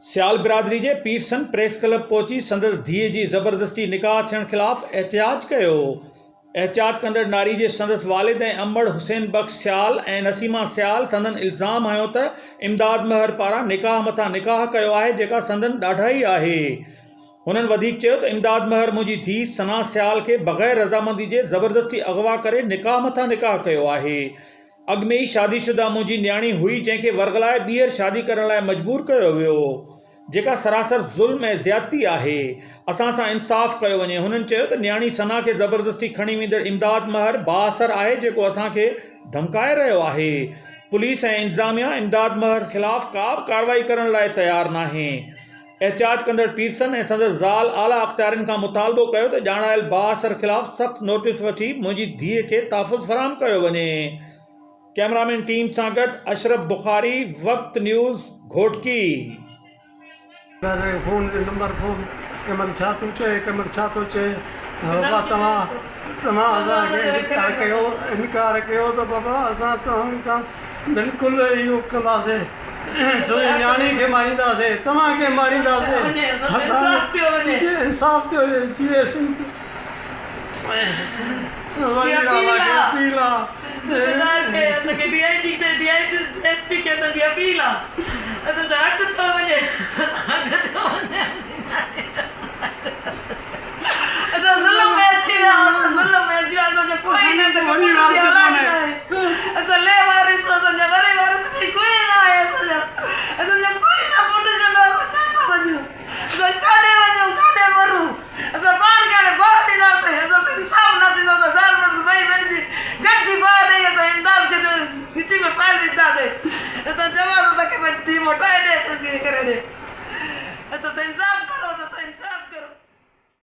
सियाल बिरादरी जे Pearson press club पहुची संदसि धीअ जी ज़बरदस्ती निकाह थियण ख़िलाफ़ इhtjaj कयो। इhtjaj कंदड़ नारी जे संदसि वालिद ऐं अमड़ हुसैन बख़्श सियाल ऐं नसीमा सियाल संदन इल्ज़ाम हयो त इमदाद महर पारां निकाह मथां निकाह कयो आहे, जेका संदन ॾाढाई आहे। हुननि वधीक चयो त इमदाद महर मुंहिंजी धीउ सना सियाल खे बग़ैर रज़ामंदी जे ज़बरदस्ती अगवा करे निकाह मथां निकाह कयो आहे। अॻु में ई शादीशुदा मुंहिंजी न्याणी हुई, जंहिंखे वर्गलाए ॿीहर शादी करण लाइ मजबूर कयो वियो, जेका सरासर ज़ुल्म ऐं ज़्यादती आहे। असां सां इंसाफ़ कयो वञे। हुननि चयो त न्याणी सना खे ज़बरदस्ती खणी वेंदड़ इमदाद महर बाअसर आहे, जेको असांखे धमकाए रहियो आहे। पुलिस ऐं इंतज़ामिया इमदाद महर ख़िलाफ़ का बि कार्रवाई करण लाइ तयारु नाहे। इhtjaj कंदड़ पीरसन ऐं संदसि ज़ाल आला अख़्तियारनि खां मुतालबो कयो त ॼाणायल बाअसर ख़िलाफ़ सख़्त नोटिस वठी मुंहिंजी धीअ खे तहफ़ुज़ फराहम कयो वञे। कैमरामैन टीम सां गॾु अशरफ बुखारी, वक़्त news, Ghotki. Phone number phone कंहिंमहिल छा थो चए, कंहिंमहिल छा थो चए। बाबा तव्हां असांखे इनकार कयो त बाबा असां तव्हां सां बिल्कुलु इहो कंदासीं, न्याणी खे मारींदासीं, तव्हांखे मारींदासीं। इंसाफ़ थियो अपील आहे।